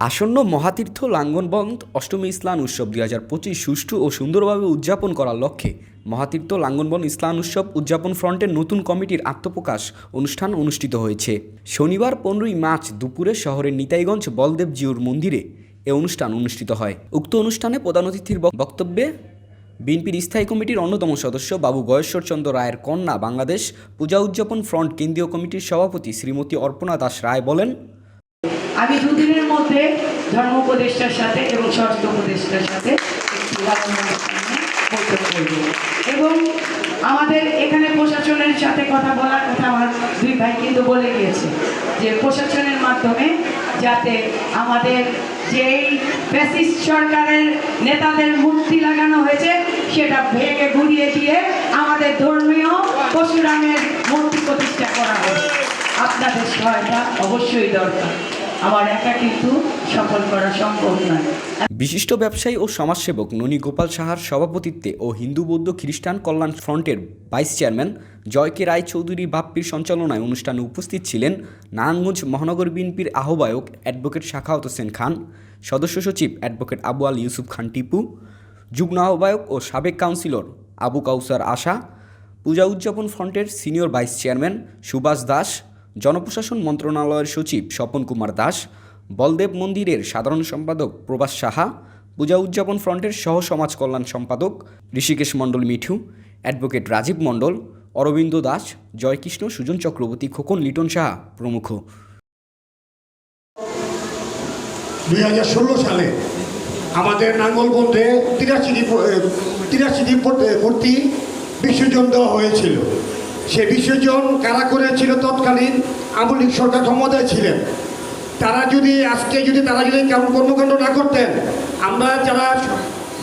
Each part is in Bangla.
আসন্ন মহাতীর্থ লাঙ্গনবন্ধ অষ্টমী ইসলাম উৎসব 2025 সুষ্ঠু ও সুন্দরভাবে উদযাপন করার লক্ষ্যে মহাতীর্থ লাঙ্গনবন্ধ ইসলাম উৎসব উদযাপন ফ্রন্টের নতুন কমিটির আত্মপ্রকাশ অনুষ্ঠান অনুষ্ঠিত হয়েছে। শনিবার 15ই মার্চ দুপুরে শহরের নিতাইগঞ্জ বলদেব জিউর মন্দিরে এ অনুষ্ঠান অনুষ্ঠিত হয়। উক্ত অনুষ্ঠানে প্রধান অতিথির বক্তব্যে বিএনপির স্থায়ী কমিটির অন্যতম সদস্য বাবু গয়েশ্বরচন্দ্র রায়ের কন্যা বাংলাদেশ পূজা উদযাপন ফ্রন্ট কেন্দ্রীয় কমিটির সভাপতি শ্রীমতী অর্পণা দাস রায় বলেন, আমি দুদিনের মধ্যে ধর্ম উপদেষ্টার সাথে এবং স্বাস্থ্য উপদেষ্টার সাথে এবং আমাদের এখানে প্রশাসনের সাথে কথা বলার কথা আমার দুই ভাই কিন্তু বলে গিয়েছে যে প্রশাসনের মাধ্যমে যাতে আমাদের যেই ফ্যাসিস্ট সরকারের নেতাদের মূর্তি লাগানো হয়েছে সেটা ভেঙে গুড়িয়ে দিয়ে আমাদের ধর্মীয় পরশুরামের মূর্তি প্রতিষ্ঠা করা হবে। আপনাদের সহায়তা অবশ্যই দরকার, আমার একা কিন্তু সফল করা সম্ভব নয়। বিশিষ্ট ব্যবসায়ী ও সমাজসেবক ননী গোপাল সাহার সভাপতিত্বে ও হিন্দু বৌদ্ধ খ্রিস্টান কল্যাণ ফ্রন্টের ভাইস চেয়ারম্যান জয় কে রায় চৌধুরী বাপ্পির সঞ্চালনায় অনুষ্ঠানে উপস্থিত ছিলেন নারায়ণগঞ্জ মহানগর বিএনপির আহ্বায়ক অ্যাডভোকেট সাখাওয়াত হোসেন খান, সদস্য সচিব অ্যাডভোকেট আবু আল ইউসুফ খান টিপু, যুগ্ম আহ্বায়ক ও সাবেক কাউন্সিলর আবু কাউসার আশা, পূজা উদযাপন ফ্রন্টের senior vice chairman Subhash Das, জনপ্রশাসন মন্ত্রণালয়ের সচিব স্বপন কুমার দাস, বলদেব মন্দিরের সাধারণ সম্পাদক প্রভাস সাহা, পূজা উদযাপন ফ্রন্টের সহ সমাজ কল্যাণ সম্পাদক ঋষিকেশ মণ্ডল মিঠু, অ্যাডভোকেট রাজীব মণ্ডল, অরবিন্দ দাস, জয়কৃষ্ণ, সুজন চক্রবর্তী, খোকন লিটন সাহা প্রমুখ। 2016 সালে আমাদের নাঙ্গলবন্ধে 83টি মূর্তি বিসর্জন দেওয়া হয়েছিল। সে বিসর্জন কারা করেছিল? তৎকালীন আওয়ামী লীগ সরকার ক্ষমতায় ছিলেন। তারা যদি কেমন কর্মকাণ্ড না করতেন, আমরা যারা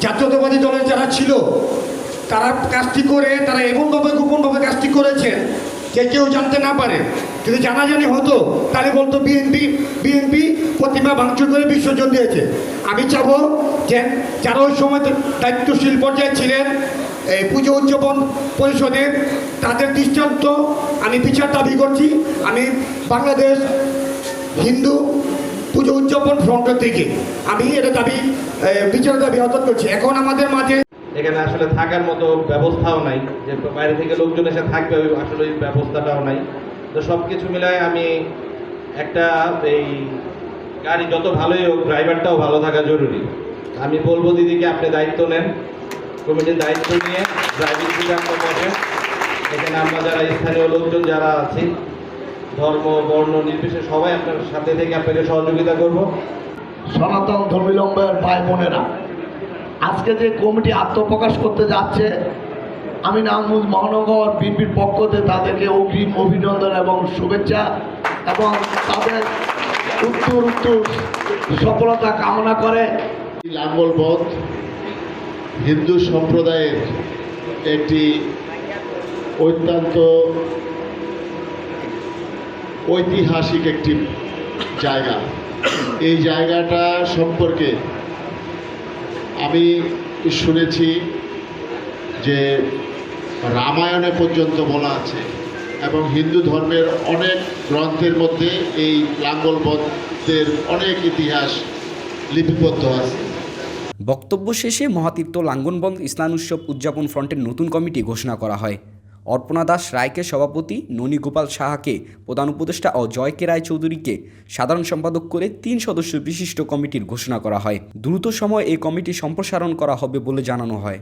জাতীয়তাবাদী দলের যারা ছিল তারা কাজটি করে তারা এমনভাবে গোপনভাবে কাজটি করেছেন যে কেউ জানতে না পারে। যদি জানাজানি হতো তাহলে বলতো বিএনপি প্রতিমা ভাঙচুর করে বিসর্জন দিয়েছে। আমি চাবো যে যারা ওই সময় দায়িত্বশীল পর্যায়ে ছিলেন এই পুজো উদযাপন পরিষদের, তাদের দৃষ্টান্ত আমি বিচার দাবি করছি। আমি বাংলাদেশ হিন্দু পুজো উদযাপন ফ্রন্টের থেকে আমি এটা বিচার দাবি আদায় করছি। এখন আমাদের মাঝে এখানে আসলে থাকার মতো ব্যবস্থাও নাই, যে বাইরে থেকে লোকজন এসে থাকবে আসলে ওই ব্যবস্থাটাও নাই। তো সব কিছু মিলায় আমি একটা এই গাড়ি যত ভালোই হোক ড্রাইভারটাও ভালো থাকা জরুরি। আমি বলবো দিদিকে আপনি দায়িত্ব নেন, কমিটির দায়িত্ব নিয়ে ড্রাইভিং সিটে বসেন। এখানে আমরা যারা স্থানীয় লোকজন যারা আছি ধর্ম বর্ণ নির্বিশেষে সবাই আপনার সাথে থেকে আপনাকে সহযোগিতা করব। সনাতন ধর্মীলম্বের ভাই বোনেরা, আজকে যে কমিটি আত্মপ্রকাশ করতে যাচ্ছে, আমি নারায়ণগঞ্জ মহানগর বিএনপির পক্ষ থেকে তাদেরকে অগ্রিম অভিনন্দন এবং শুভেচ্ছা এবং তাদের উত্তর সফলতা কামনা করে। লাঙ্গলবন্ধ হিন্দু সম্প্রদায়ের একটি অত্যন্ত ঐতিহাসিক একটি জায়গা। এই জায়গাটা সম্পর্কে আমি শুনেছি যে রামায়ণে পর্যন্ত বলা আছে এবং হিন্দু ধর্মের অনেক গ্রন্থের মধ্যে এই লাঙ্গলবন্ধের অনেক ইতিহাস লিপিবদ্ধ আছে। বক্তব্য শেষে মহাতীর্থ লাঙ্গনবন্ধ ইসলাম উৎসব উদযাপন ফ্রন্টের নতুন কমিটি ঘোষণা করা হয়। অর্পণা দাস রায়কে সভাপতি, ননী গোপাল সাহাকে প্রধান উপদেষ্টা ও জয় কে রায় চৌধুরীকে সাধারণ সম্পাদক করে 3 সদস্য বিশিষ্ট কমিটির ঘোষণা করা হয়। দ্রুত সময়ে এই কমিটি সম্প্রসারণ করা হবে বলে জানানো হয়।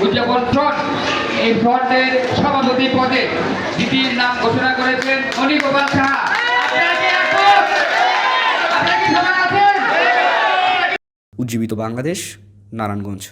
উদযাপন ফ্রন্ট, এই ফ্রন্টের সভাপতি পদে দিদির নাম ঘোষণা করেছেন ননী গোপাল সাহা। উজ্জীবিত বাংলাদেশ, নারায়ণগঞ্জ।